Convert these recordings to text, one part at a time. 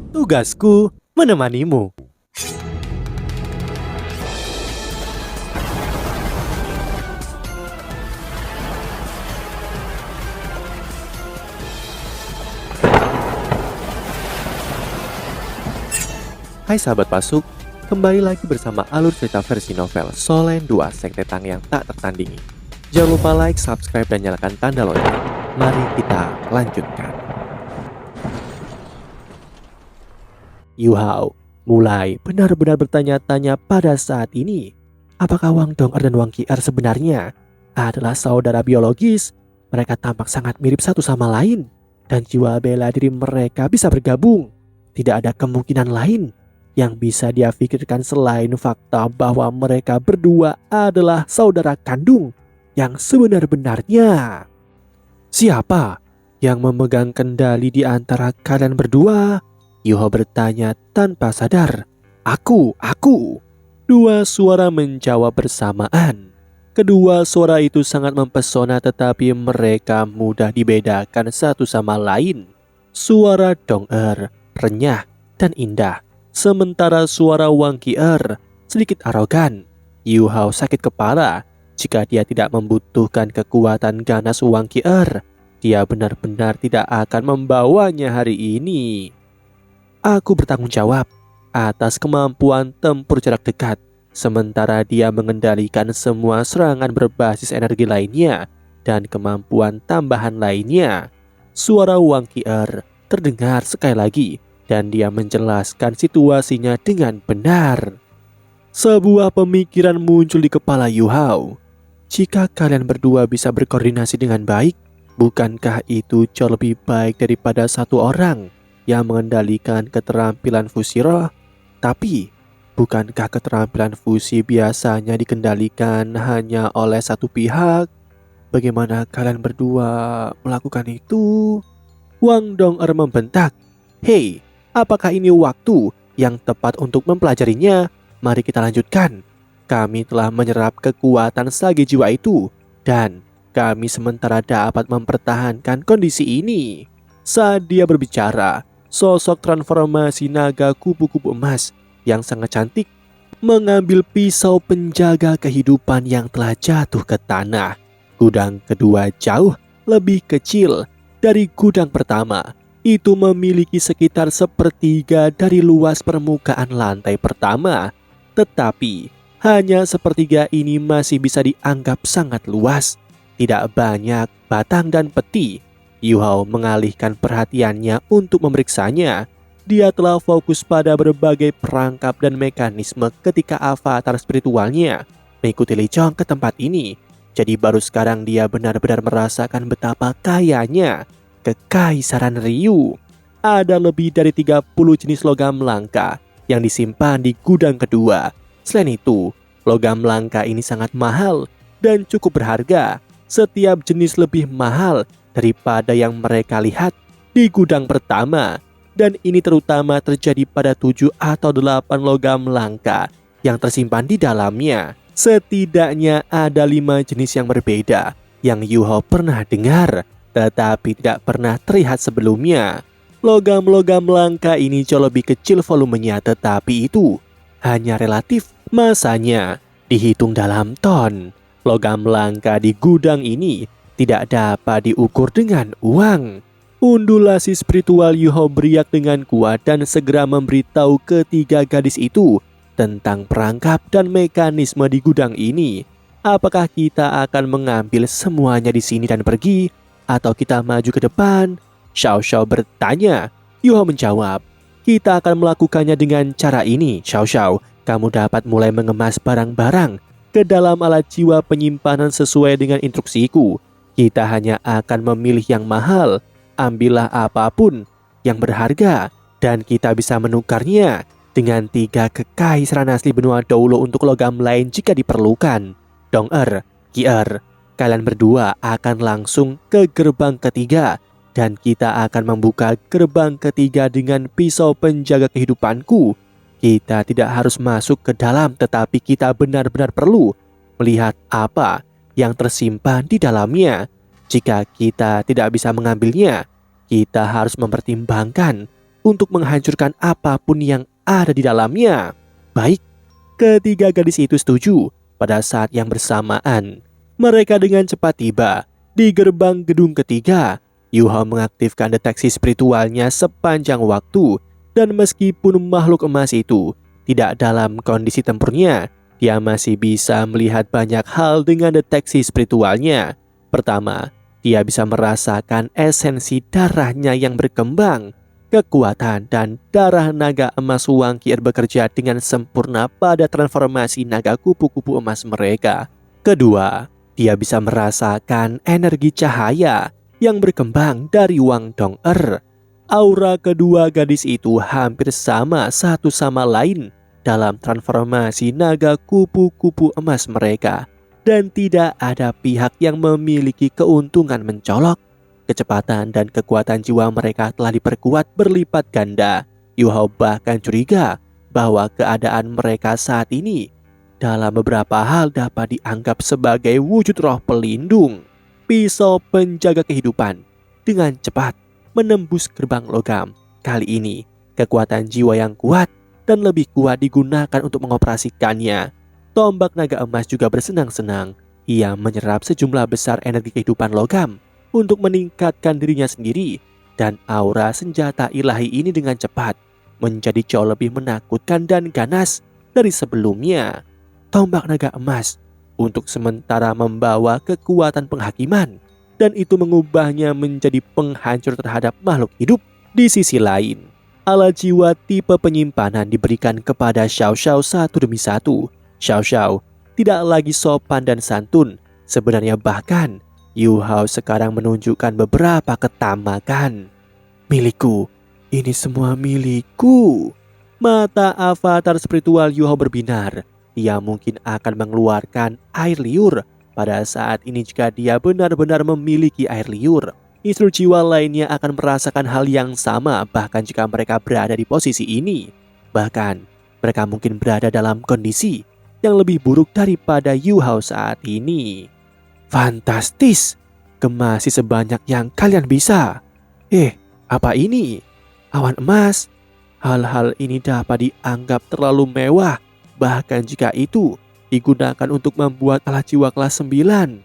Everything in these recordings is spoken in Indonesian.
Tugasku menemanimu. Hai sahabat Pasuk, kembali lagi bersama alur cerita versi novel Solen 2 Sekte Tang yang tak tertandingi. Jangan lupa like, subscribe, dan nyalakan tanda lonceng. Mari kita lanjutkan. Yu Hao mulai benar-benar bertanya-tanya pada saat ini. Apakah Wang Dong'er dan Wang Qi'er sebenarnya adalah saudara biologis? Mereka tampak sangat mirip satu sama lain, dan jiwa bela diri mereka bisa bergabung. Tidak ada kemungkinan lain yang bisa dia pikirkan selain fakta bahwa mereka berdua adalah saudara kandung yang sebenar-benarnya. Siapa yang memegang kendali di antara kalian berdua? Yu Hao bertanya tanpa sadar. Aku. Dua suara menjawab bersamaan. Kedua suara itu sangat mempesona, tetapi mereka mudah dibedakan satu sama lain. Suara Dong'er renyah dan indah, sementara suara Wang Qi'er sedikit arogan. Yu Hao sakit kepala. Jika dia tidak membutuhkan kekuatan ganas Wang Qi'er, dia benar-benar tidak akan membawanya hari ini. Aku bertanggung jawab atas kemampuan tempur jarak dekat, sementara dia mengendalikan semua serangan berbasis energi lainnya dan kemampuan tambahan lainnya. Suara Wang Qi'er terdengar sekali lagi, dan dia menjelaskan situasinya dengan benar. Sebuah pemikiran muncul di kepala Yu Hao. Jika kalian berdua bisa berkoordinasi dengan baik, bukankah itu jauh lebih baik daripada satu orang yang mengendalikan keterampilan fusi roh? Tapi, bukankah keterampilan fusi biasanya dikendalikan hanya oleh satu pihak? Bagaimana kalian berdua melakukan itu? Wang Dong'er membentak. Hei, apakah ini waktu yang tepat untuk mempelajarinya? Mari kita lanjutkan. Kami telah menyerap kekuatan sage jiwa itu, dan kami sementara dapat mempertahankan kondisi ini. Saat dia berbicara, sosok transformasi naga kupu-kupu emas yang sangat cantik mengambil pisau penjaga kehidupan yang telah jatuh ke tanah. Gudang kedua jauh lebih kecil dari gudang pertama. Itu memiliki sekitar sepertiga dari luas permukaan lantai pertama. Tetapi hanya sepertiga ini masih bisa dianggap sangat luas. Tidak banyak batang dan peti. Yu Hao mengalihkan perhatiannya untuk memeriksanya. Dia telah fokus pada berbagai perangkap dan mekanisme ketika avatar spiritualnya mengikuti Li Chong ke tempat ini. Jadi baru sekarang dia benar-benar merasakan betapa kayanya Kekaisaran Ryu. Ada lebih dari 30 jenis logam langka yang disimpan di gudang kedua. Selain itu, logam langka ini sangat mahal dan cukup berharga. Setiap jenis lebih mahal daripada yang mereka lihat di gudang pertama. Dan ini terutama terjadi pada 7 atau 8 logam langka yang tersimpan di dalamnya. Setidaknya ada 5 jenis yang berbeda yang Yu Hao pernah dengar, tetapi tidak pernah terlihat sebelumnya. Logam-logam langka ini jauh lebih kecil volumenya, tetapi itu hanya relatif. Masanya dihitung dalam ton. Logam langka di gudang ini tidak dapat diukur dengan uang. Undulasi spiritual Yu Hao beriak dengan kuat dan segera memberitahu ketiga gadis itu tentang perangkap dan mekanisme di gudang ini. Apakah kita akan mengambil semuanya di sini dan pergi, atau kita maju ke depan? Xiao Xiao bertanya. Yu Hao menjawab, kita akan melakukannya dengan cara ini. Xiao Xiao, kamu dapat mulai mengemas barang-barang ke dalam alat jiwa penyimpanan sesuai dengan instruksiku. Kita hanya akan memilih yang mahal. Ambillah apapun yang berharga, dan kita bisa menukarnya dengan 3 kekaisaran asli benua Doulo untuk logam lain jika diperlukan. Dong'er, Qi'er, kalian berdua akan langsung ke gerbang ketiga, dan kita akan membuka gerbang ketiga dengan pisau penjaga kehidupanku. Kita tidak harus masuk ke dalam, tetapi kita benar-benar perlu melihat apa yang tersimpan di dalamnya. Jika kita tidak bisa mengambilnya, kita harus mempertimbangkan untuk menghancurkan apapun yang ada di dalamnya. Baik, ketiga gadis itu setuju. Pada saat yang bersamaan, mereka dengan cepat tiba di gerbang gedung ketiga. Yu Hao mengaktifkan deteksi spiritualnya sepanjang waktu, dan meskipun makhluk emas itu tidak dalam kondisi tempurnya, dia masih bisa melihat banyak hal dengan deteksi spiritualnya. Pertama, dia bisa merasakan esensi darahnya yang berkembang. Kekuatan dan darah naga emas Wang Qier bekerja dengan sempurna pada transformasi naga kupu-kupu emas mereka. Kedua, dia bisa merasakan energi cahaya yang berkembang dari Wang Dong'er. Aura kedua gadis itu hampir sama satu sama lain dalam transformasi naga kupu-kupu emas mereka, dan tidak ada pihak yang memiliki keuntungan mencolok. Kecepatan dan kekuatan jiwa mereka telah diperkuat berlipat ganda. Yu Hao bahkan curiga bahwa keadaan mereka saat ini dalam beberapa hal dapat dianggap sebagai wujud roh pelindung. Pisau penjaga kehidupan dengan cepat menembus gerbang logam. Kali ini, kekuatan jiwa yang kuat dan lebih kuat digunakan untuk mengoperasikannya. Tombak naga emas juga bersenang-senang. Ia menyerap sejumlah besar energi kehidupan logam untuk meningkatkan dirinya sendiri, dan aura senjata ilahi ini dengan cepat menjadi jauh lebih menakutkan dan ganas dari sebelumnya. Tombak naga emas untuk sementara membawa kekuatan penghakiman, dan itu mengubahnya menjadi penghancur terhadap makhluk hidup. Di sisi lain, alat jiwa tipe penyimpanan diberikan kepada Xiao Xiao satu demi satu. Xiao Xiao tidak lagi sopan dan santun. Sebenarnya bahkan Yu Hao sekarang menunjukkan beberapa ketamakan. Milikku, ini semua milikku. Mata avatar spiritual Yu Hao berbinar. Dia mungkin akan mengeluarkan air liur pada saat ini jika dia benar-benar memiliki air liur. Istri jiwa lainnya akan merasakan hal yang sama bahkan jika mereka berada di posisi ini. Bahkan mereka mungkin berada dalam kondisi yang lebih buruk daripada Yu Hao saat ini. Fantastis, kemasi sebanyak yang kalian bisa. Apa ini? Awan emas. Hal-hal ini dapat dianggap terlalu mewah, bahkan jika itu digunakan untuk membuat alat jiwa kelas 9.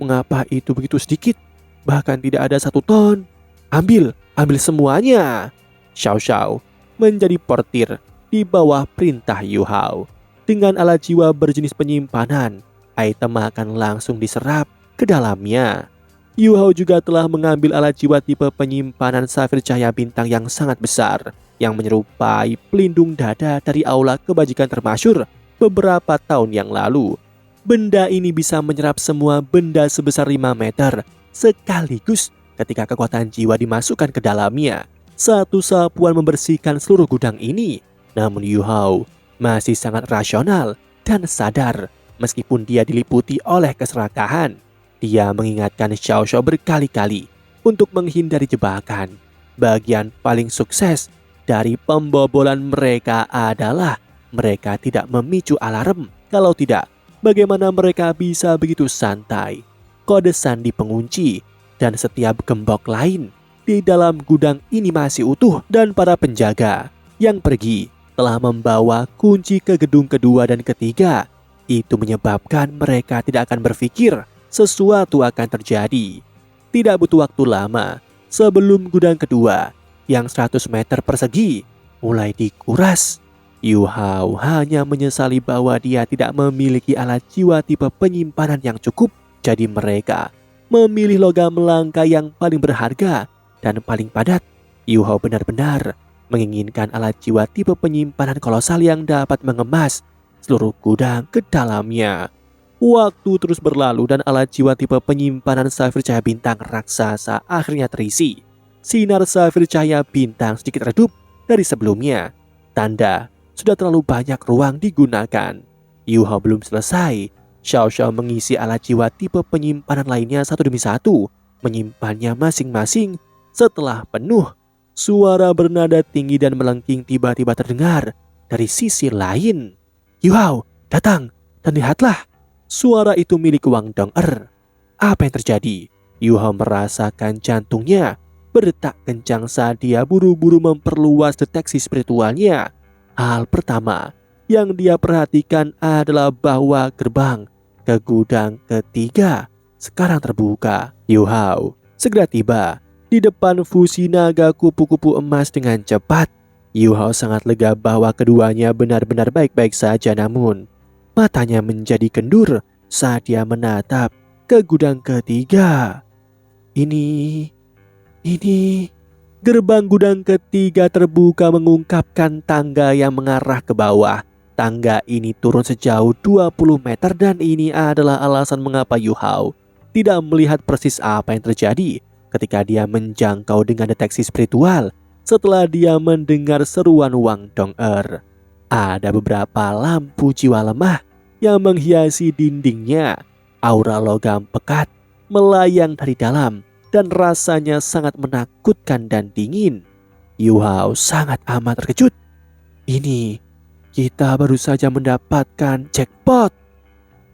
Mengapa itu begitu sedikit? Bahkan tidak ada 1 ton. Ambil semuanya. Xiao Xiao menjadi portir di bawah perintah Yu Hao. Dengan alat jiwa berjenis penyimpanan, item akan langsung diserap ke dalamnya. Yu Hao juga telah mengambil alat jiwa tipe penyimpanan safir cahaya bintang yang sangat besar, yang menyerupai pelindung dada dari aula kebajikan termasyur beberapa tahun yang lalu. Benda ini bisa menyerap semua benda sebesar 5 meter sekaligus ketika kekuatan jiwa dimasukkan ke dalamnya. Satu sapuan membersihkan seluruh gudang ini. Namun Yu Hao masih sangat rasional dan sadar. Meskipun dia diliputi oleh keserakahan, dia mengingatkan Xiao Xiao berkali-kali untuk menghindari jebakan. Bagian paling sukses dari pembobolan mereka adalah mereka tidak memicu alarm. Kalau tidak, bagaimana mereka bisa begitu santai? Kode sandi pengunci dan setiap gembok lain di dalam gudang ini masih utuh, dan para penjaga yang pergi telah membawa kunci ke gedung kedua dan ketiga. Itu menyebabkan mereka tidak akan berpikir sesuatu akan terjadi. Tidak butuh waktu lama sebelum gudang kedua yang 100 meter persegi mulai dikuras. Yu Hao hanya menyesali bahwa dia tidak memiliki alat jiwa tipe penyimpanan yang cukup. Jadi mereka memilih logam langka yang paling berharga dan paling padat. Yu Hao benar-benar menginginkan alat jiwa tipe penyimpanan kolosal yang dapat mengemas seluruh gudang ke dalamnya. Waktu terus berlalu dan alat jiwa tipe penyimpanan safir cahaya bintang raksasa akhirnya terisi. Sinar safir cahaya bintang sedikit redup dari sebelumnya. Tanda sudah terlalu banyak ruang digunakan. Yu Hao belum selesai. Xiao Xiao mengisi alat jiwa tipe penyimpanan lainnya satu demi satu, menyimpannya masing-masing. Setelah penuh, suara bernada tinggi dan melengking tiba-tiba terdengar dari sisi lain. Yu Hao, datang dan lihatlah. Suara itu milik Wang Dong'er. Apa yang terjadi? Yu Hao merasakan jantungnya berdetak kencang saat dia buru-buru memperluas deteksi spiritualnya. Hal pertama yang dia perhatikan adalah bahwa gerbang ke gudang ketiga sekarang terbuka. Yu Hao segera tiba di depan fusi naga kupu-kupu emas dengan cepat. Yu Hao sangat lega bahwa keduanya benar-benar baik-baik saja, namun matanya menjadi kendur saat dia menatap ke gudang ketiga. Ini gerbang gudang ketiga terbuka mengungkapkan tangga yang mengarah ke bawah. Tangga ini turun sejauh 20 meter dan ini adalah alasan mengapa Yu Hao tidak melihat persis apa yang terjadi ketika dia menjangkau dengan deteksi spiritual setelah dia mendengar seruan Wang Dong'er. Ada beberapa lampu jiwa lemah yang menghiasi dindingnya. Aura logam pekat melayang dari dalam dan rasanya sangat menakutkan dan dingin. Yu Hao sangat amat terkejut. Ini, kita baru saja mendapatkan jackpot.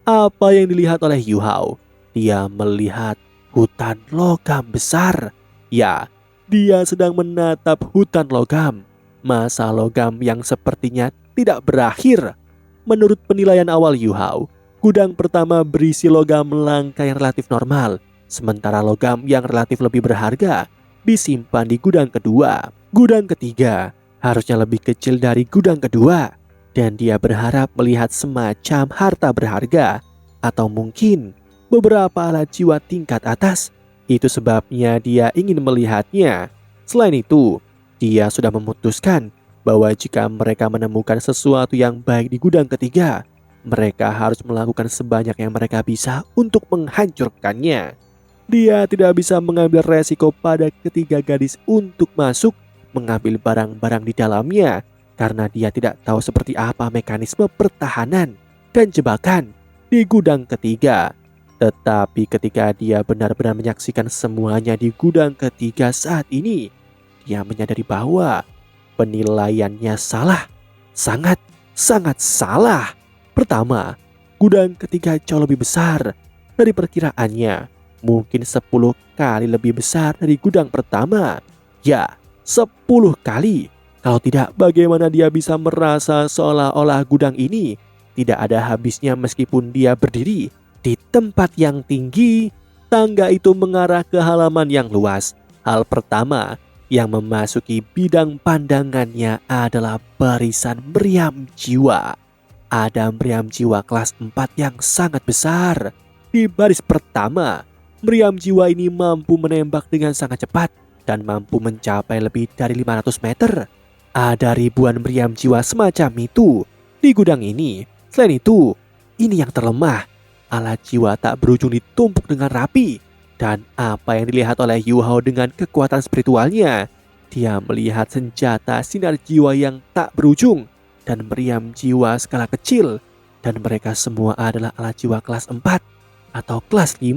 Apa yang dilihat oleh Yu Hao? Dia melihat hutan logam besar. Ya, dia sedang menatap hutan logam. Masa logam yang sepertinya tidak berakhir. Menurut penilaian awal Yu Hao, gudang pertama berisi logam langka yang relatif normal, sementara logam yang relatif lebih berharga disimpan di gudang kedua. Gudang ketiga harusnya lebih kecil dari gudang kedua, dan dia berharap melihat semacam harta berharga atau mungkin beberapa alat jiwa tingkat atas. Itu sebabnya dia ingin melihatnya. Selain itu, dia sudah memutuskan bahwa jika mereka menemukan sesuatu yang baik di gudang ketiga, mereka harus melakukan sebanyak yang mereka bisa untuk menghancurkannya. Dia tidak bisa mengambil resiko pada ketiga gadis untuk masuk mengambil barang-barang di dalamnya karena dia tidak tahu seperti apa mekanisme pertahanan dan jebakan di gudang ketiga. Tetapi ketika dia benar-benar menyaksikan semuanya di gudang ketiga saat ini, dia menyadari bahwa penilaiannya salah, sangat salah. Pertama, gudang ketiga jauh lebih besar dari perkiraannya. Mungkin 10 kali lebih besar dari gudang pertama. Ya, 10 kali. Kalau tidak, bagaimana dia bisa merasa seolah-olah gudang ini tidak ada habisnya meskipun dia berdiri di tempat yang tinggi? Tangga itu mengarah ke halaman yang luas. Hal pertama yang memasuki bidang pandangannya adalah barisan meriam jiwa. Ada meriam jiwa kelas 4 yang sangat besar. Di baris pertama, meriam jiwa ini mampu menembak dengan sangat cepat dan mampu mencapai lebih dari 500 meter. Ada ribuan meriam jiwa semacam itu di gudang ini. Selain itu, ini yang terlemah. Alat jiwa tak berujung ditumpuk dengan rapi. Dan apa yang dilihat oleh Yu Hao dengan kekuatan spiritualnya, dia melihat senjata sinar jiwa yang tak berujung dan meriam jiwa skala kecil. Dan mereka semua adalah alat jiwa kelas 4 atau kelas 5.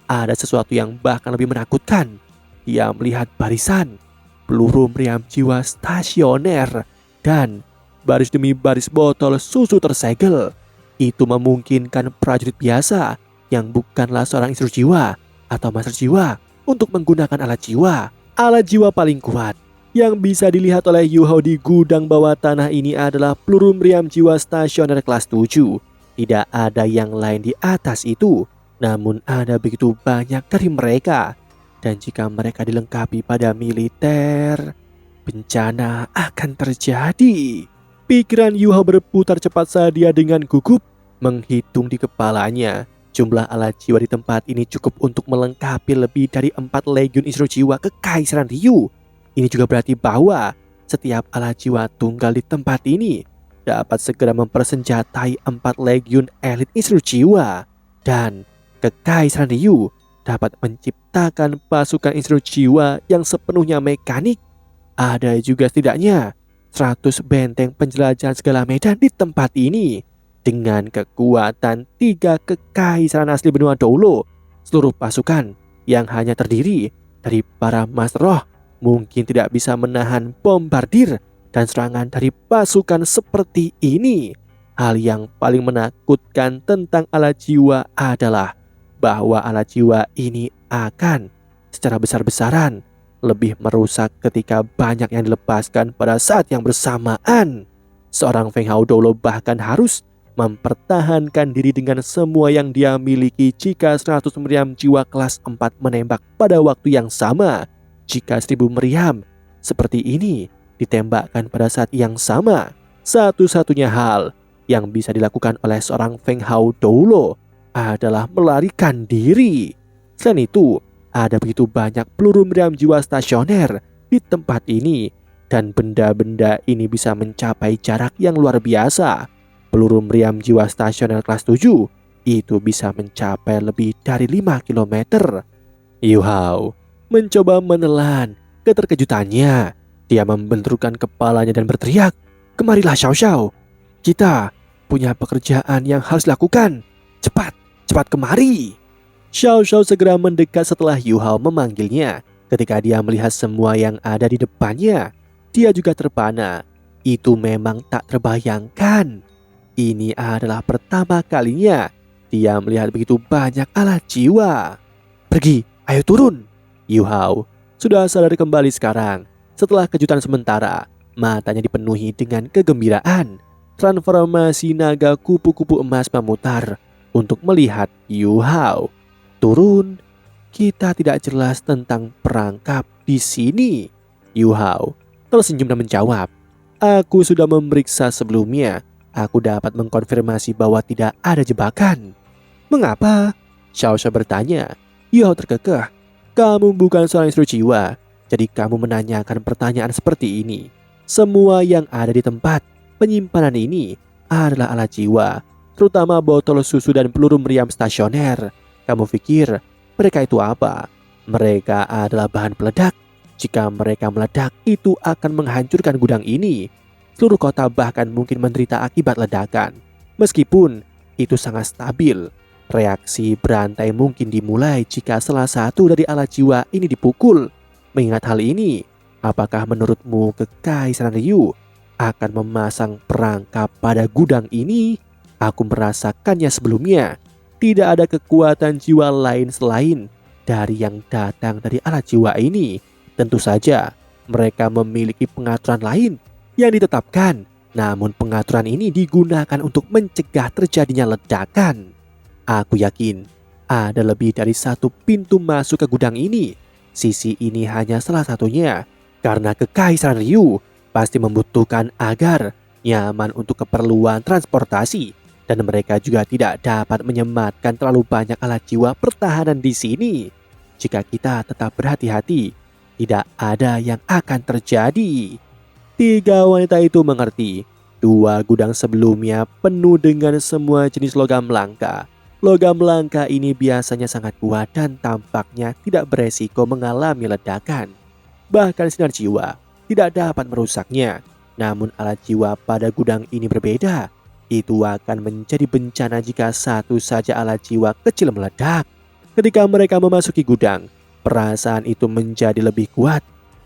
Ada sesuatu yang bahkan lebih menakutkan. Dia melihat barisan peluru meriam jiwa stasioner dan baris demi baris botol susu tersegel. Itu memungkinkan prajurit biasa yang bukanlah seorang instruktur jiwa atau master jiwa untuk menggunakan alat jiwa. Alat jiwa paling kuat yang bisa dilihat oleh Yu Hao di gudang bawah tanah ini adalah peluru meriam jiwa stasioner kelas 7. Tidak ada yang lain di atas itu. Namun ada begitu banyak dari mereka. Dan jika mereka dilengkapi pada militer, bencana akan terjadi. Pikiran Yu Hao berputar cepat saat dia dengan gugup menghitung di kepalanya. Jumlah alat jiwa di tempat ini cukup untuk melengkapi lebih dari 4 legiun instruktur jiwa Kekaisaran Ryu. Ini juga berarti bahwa setiap alat jiwa tunggal di tempat ini dapat segera mempersenjatai 4 legiun elit instruktur jiwa. Dan Kekaisaran Ryu dapat menciptakan pasukan instruktur jiwa yang sepenuhnya mekanik. Ada juga setidaknya 100 benteng penjelajahan segala medan di tempat ini. Dengan kekuatan 3 kekaisaran asli benua Doulo, seluruh pasukan yang hanya terdiri dari para master roh mungkin tidak bisa menahan bombardir dan serangan dari pasukan seperti ini. Hal yang paling menakutkan tentang alat jiwa adalah bahwa alat jiwa ini akan secara besar-besaran lebih merusak ketika banyak yang dilepaskan pada saat yang bersamaan. Seorang Feng Hao Doulo bahkan harus mempertahankan diri dengan semua yang dia miliki jika 100 meriam jiwa kelas 4 menembak pada waktu yang sama. Jika 1000 meriam seperti ini ditembakkan pada saat yang sama, satu-satunya hal yang bisa dilakukan oleh seorang Feng Hao Doulo adalah melarikan diri. Selain itu, ada begitu banyak peluru meriam jiwa stasioner di tempat ini, dan benda-benda ini bisa mencapai jarak yang luar biasa. Peluru meriam jiwa stasioner kelas 7 itu bisa mencapai lebih dari 5 km. Yu Hao mencoba menelan keterkejutannya. Dia membenturkan kepalanya dan berteriak, "Kemarilah Xiao Xiao, kita punya pekerjaan yang harus dilakukan. Cepat, cepat kemari." Xiao Xiao segera mendekat setelah Yu Hao memanggilnya. Ketika dia melihat semua yang ada di depannya, dia juga terpana. Itu memang tak terbayangkan. Ini adalah pertama kalinya dia melihat begitu banyak alat jiwa. "Pergi, ayo turun." Yu Hao sudah sadar kembali sekarang. Setelah kejutan sementara, matanya dipenuhi dengan kegembiraan. Transformasi naga kupu-kupu emas memutar untuk melihat Yu Hao. "Turun, kita tidak jelas tentang perangkap di sini." Yu Hao tersenyum dan menjawab, "Aku sudah memeriksa sebelumnya. Aku dapat mengkonfirmasi bahwa tidak ada jebakan." "Mengapa?" Xiao Xiao bertanya. Yu Hao terkekeh, "Kamu bukan seorang istri jiwa, jadi kamu menanyakan pertanyaan seperti ini. Semua yang ada di tempat penyimpanan ini adalah alat jiwa, terutama botol susu dan peluru meriam stasioner. Kamu pikir mereka itu apa? Mereka adalah bahan peledak. Jika mereka meledak, itu akan menghancurkan gudang ini. Seluruh kota bahkan mungkin menderita akibat ledakan. Meskipun itu sangat stabil, reaksi berantai mungkin dimulai jika salah satu dari alat jiwa ini dipukul. Mengingat hal ini, apakah menurutmu Kekaisaran Ryu akan memasang perangkap pada gudang ini? Aku merasakannya sebelumnya. Tidak ada kekuatan jiwa lain selain dari yang datang dari alat jiwa ini. Tentu saja mereka memiliki pengaturan lain yang ditetapkan, namun pengaturan ini digunakan untuk mencegah terjadinya ledakan. Aku yakin ada lebih dari satu pintu masuk ke gudang ini. Sisi ini hanya salah satunya, karena Kekaisaran Ryu pasti membutuhkan agar nyaman untuk keperluan transportasi, dan mereka juga tidak dapat menyematkan terlalu banyak alat jiwa pertahanan di sini. Jika kita tetap berhati-hati, tidak ada yang akan terjadi." Tiga wanita itu mengerti. 2 gudang sebelumnya penuh dengan semua jenis logam langka. Logam langka ini biasanya sangat kuat dan tampaknya tidak beresiko mengalami ledakan. Bahkan sinar jiwa tidak dapat merusaknya. Namun alat jiwa pada gudang ini berbeda. Itu akan menjadi bencana jika satu saja alat jiwa kecil meledak. Ketika mereka memasuki gudang, perasaan itu menjadi lebih kuat.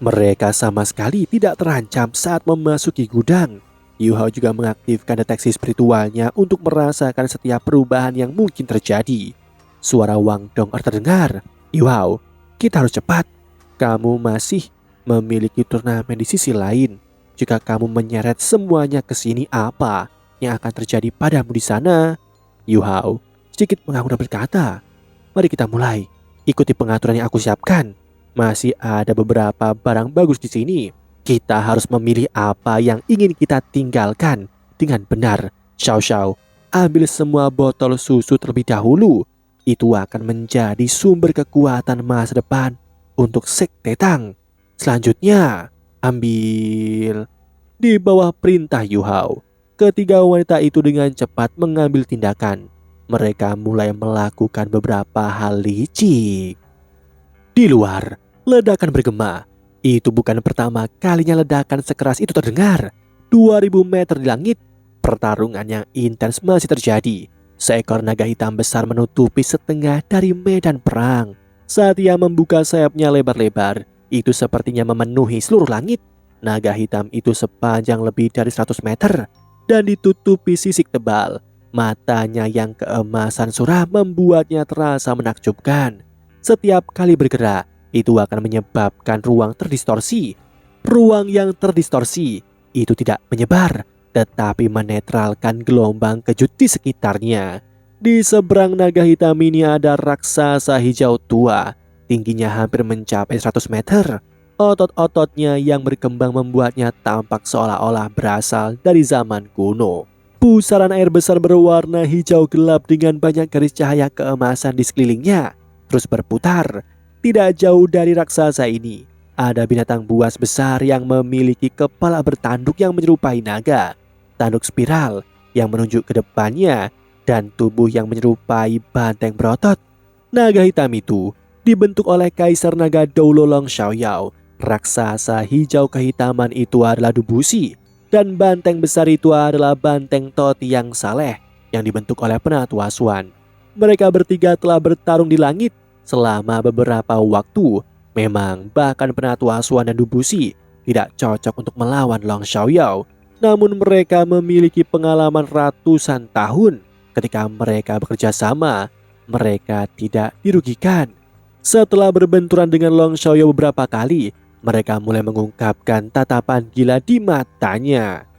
Mereka sama sekali tidak terancam saat memasuki gudang. Yu Hao juga mengaktifkan deteksi spiritualnya untuk merasakan setiap perubahan yang mungkin terjadi. Suara Wang Dong terdengar. "Yu Hao, kita harus cepat. Kamu masih memiliki turnamen di sisi lain. Jika kamu menyeret semuanya ke sini, apa yang akan terjadi padamu di sana?" Yu Hao sedikit mengangguk dan berkata, "Mari kita mulai. Ikuti pengaturan yang aku siapkan. Masih ada beberapa barang bagus di sini. Kita harus memilih apa yang ingin kita tinggalkan dengan benar. Xiao Xiao, ambil semua botol susu terlebih dahulu. Itu akan menjadi sumber kekuatan masa depan untuk Sekte Tang. Selanjutnya, ambil." Di bawah perintah Yu Hao, ketiga wanita itu dengan cepat mengambil tindakan. Mereka mulai melakukan beberapa hal licik. Di luar, ledakan bergema. Itu bukan pertama kalinya ledakan sekeras itu terdengar. 2000 meter di langit, pertarungan yang intens masih terjadi. Seekor naga hitam besar menutupi setengah dari medan perang. Saat ia membuka sayapnya lebar-lebar, itu sepertinya memenuhi seluruh langit. Naga hitam itu sepanjang lebih dari 100 meter dan ditutupi sisik tebal. Matanya yang keemasan suram membuatnya terasa menakjubkan. Setiap kali bergerak, itu akan menyebabkan ruang terdistorsi. Ruang yang terdistorsi itu tidak menyebar, tetapi menetralkan gelombang kejut di sekitarnya. Di seberang naga hitam ini ada raksasa hijau tua, tingginya hampir mencapai 100 meter. Otot-ototnya yang berkembang membuatnya tampak seolah-olah berasal dari zaman kuno. Pusaran air besar berwarna hijau gelap dengan banyak garis cahaya keemasan di sekelilingnya terus berputar. Tidak jauh dari raksasa ini, ada binatang buas besar yang memiliki kepala bertanduk yang menyerupai naga, tanduk spiral yang menunjuk ke depannya, dan tubuh yang menyerupai banteng berotot. Naga hitam itu dibentuk oleh Kaisar Naga Doulo Long Xiaoyao. Raksasa hijau kehitaman itu adalah Dubusi, dan banteng besar itu adalah banteng Toti yang Saleh yang dibentuk oleh Penatu Asuan. Mereka bertiga telah bertarung di langit selama beberapa waktu. Memang bahkan Penatu Asuan dan Dubusi tidak cocok untuk melawan Long Xiaoyao. Namun mereka memiliki pengalaman ratusan tahun. Ketika mereka bekerja sama, mereka tidak dirugikan. Setelah berbenturan dengan Long Xiaoyao beberapa kali, mereka mulai mengungkapkan tatapan gila di matanya.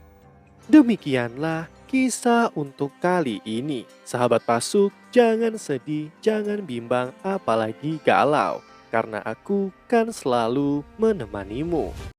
Demikianlah kisah untuk kali ini. Sahabat Pasuk, jangan sedih, jangan bimbang, apalagi galau. Karena aku kan selalu menemanimu.